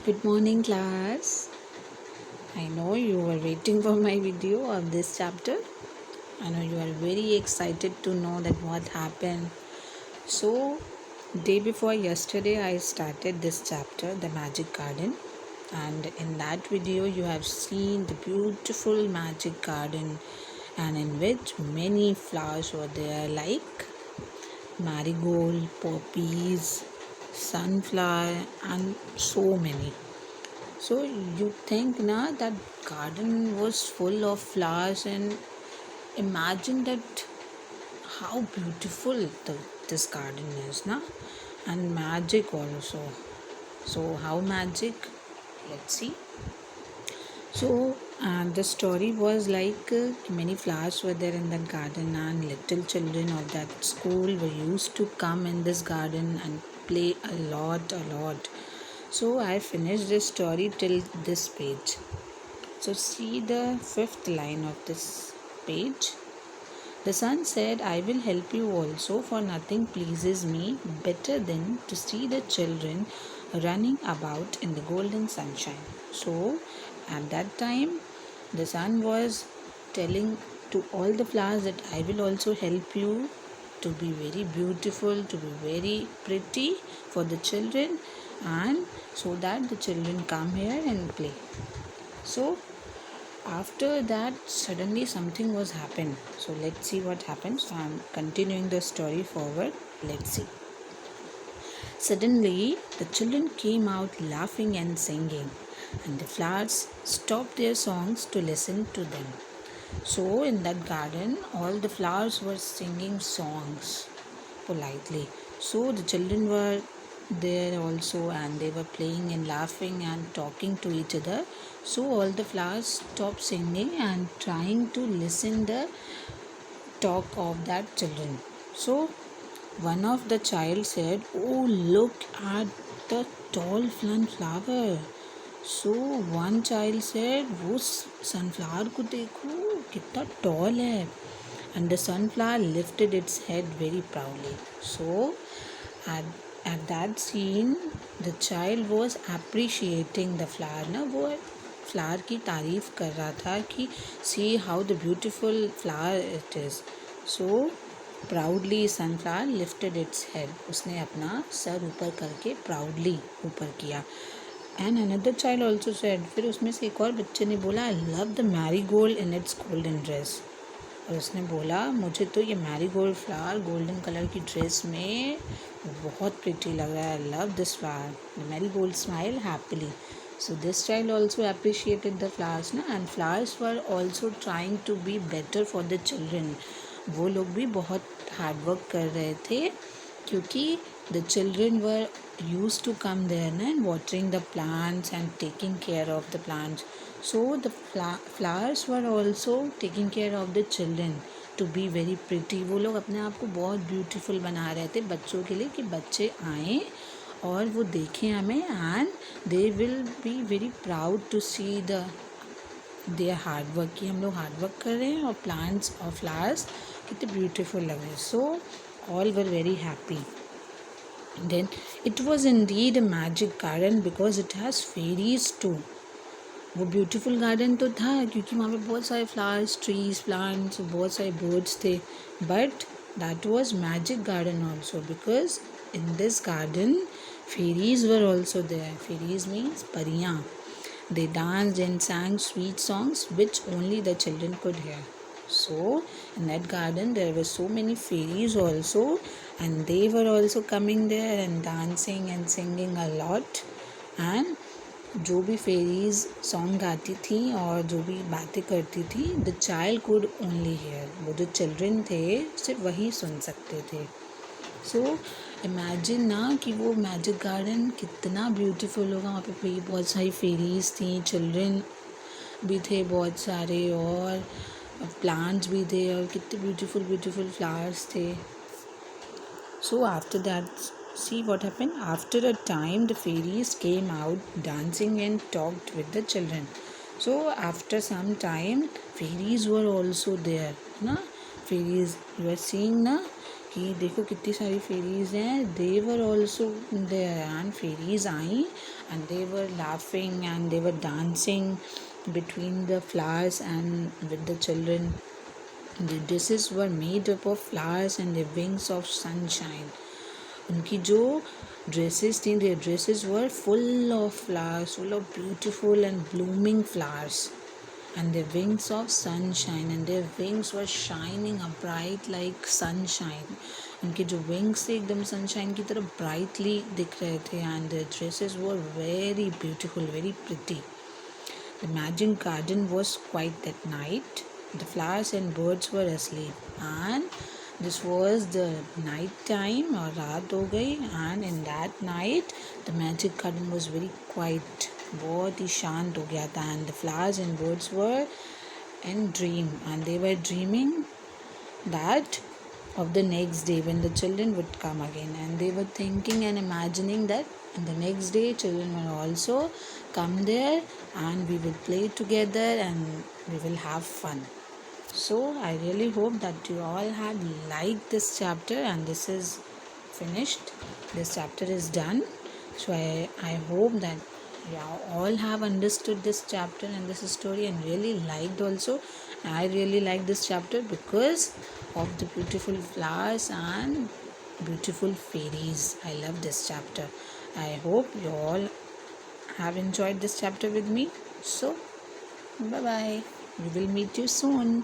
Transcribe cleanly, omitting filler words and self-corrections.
Good morning, class. I know you were waiting for my video of this chapter. I know you are very excited to know that what happened. So, day before yesterday, I started this chapter, The Magic Garden, and in that video, you have seen the beautiful magic garden, and in which many flowers were there, like marigold, poppies, sunflower, and so many. So you think na that garden was full of flowers, and imagine that how beautiful this garden is na, and magic also. So how magic? Let's see. So the story was like many flowers were there in that garden, and little children of that school were used to come in this garden and play a lot. So I finished this story till this page. So see the fifth line of this page. The sun said, I will help you also, for nothing pleases me better than to see the children running about in the golden sunshine. So at that time, the sun was telling to all the flowers that I will also help you to be very beautiful, to be very pretty for the children, and so that the children come here and play. So after that, suddenly something was happened. So let's see what happened. So I'm continuing the story forward. Let's see. Suddenly the children came out laughing and singing, and the flowers stopped their songs to listen to them. So in that garden, all the flowers were singing songs politely. So the children were there also, and they were playing and laughing and talking to each other. So all the flowers stopped singing and trying to listen the talk of that children. So one of the child said, oh, look at the tall sunflower. So one child said, वो sunflower को देखो कितना tall है. And the sunflower lifted its head very proudly. So at that scene, the child was appreciating the flower. ना वो flower की तारीफ कर रहा था कि see how the beautiful flower it is. So proudly sunflower lifted its head. उसने अपना सर ऊपर करके proudly ऊपर किया. And another child also said, फिर उसमें से एक और बच्चे ने बोला, I love the marigold in its golden dress. और उसने बोला, मुझे तो ये मैरीगोल्ड फ्लावर गोल्डन कलर की ड्रेस में बहुत प्रिटी लग रहा है. I love this flower. The marigold smiled happily. So this child also appreciated the flowers ना, and flowers were also trying to be better for the children. वो लोग भी बहुत हार्ड वर्क कर रहे थे, क्योंकि the children were used to come there and watering the plants and taking care of the plants. So the flowers were also taking care of the children to be very pretty. वो लोग अपने आप को बहुत beautiful बना रहे थे बच्चों के लिए, कि बच्चे आएँ और वो देखें हमें, and they will be very proud to see their hard work, कि हम लोग हार्ड वर्क कर रहे हैं और प्लांट्स और फ्लावर्स कितने ब्यूटीफुल लग रहे हैं. So all were very happy. Then it was indeed a magic garden because it has fairies too. वो ब्यूटीफुल गार्डन तो था क्योंकि वहाँ पे बहुत सारे फ्लावर्स, ट्रीज, प्लांट्स, बहुत सारे बर्ड्स थे. But that was magic garden also because in this garden fairies were also there. Fairies means परियाँ. They danced and sang sweet songs which only the children could hear. So in that garden there were so many fairies also, and they were also coming there and dancing and singing a lot. And जो भी fairies song गाती थी और जो भी बातें करती थी, the child could only hear. वो जो चिल्ड्रन थे सिर्फ वही सुन सकते थे. सो इमेजिन ना कि वो मैजिक गार्डन कितना ब्यूटीफुल होगा. वहाँ पे बहुत सारी फेरीज थी, चिल्ड्रन भी थे बहुत सारे, और प्लांट्स भी थे, और कितने ब्यूटीफुल फ्लावर्स थे. So after that, see what happened. After a time, the fairies came out dancing and talked with the children. So after some time, fairies were also there ना. Fairies, you are seeing ना कि देखो कितनी सारी fairies हैं. They were also there, and fairies I and they were laughing and they were dancing between the flowers and with the children. The dresses were made up of flowers and the wings of sunshine. उनकी जो dresses थी, their dresses were full of flowers, full of beautiful and blooming flowers, and their wings of sunshine, and their wings were shining up bright like sunshine. उनके जो wings थे एकदम sunshine की तरह brightly दिख रहे थे, and their dresses were very beautiful, very pretty. The magic garden was quiet that night. The flowers and birds were asleep, and this was the night time or रात हो गई, and in that night the magic garden was very quiet. बहुत ही शांत हो गया था, and the flowers and birds were in dream, and they were dreaming that of the next day when the children would come again, and they were thinking and imagining that in the next day children will also come there and we will play together and we will have fun. So I really hope that you all had liked this chapter, and this is finished. This chapter is done. So I hope that you all have understood this chapter and this story and really liked also. I really like this chapter because of the beautiful flowers and beautiful fairies. I love this chapter. I hope you all have enjoyed this chapter with me. So bye bye. We will meet you soon.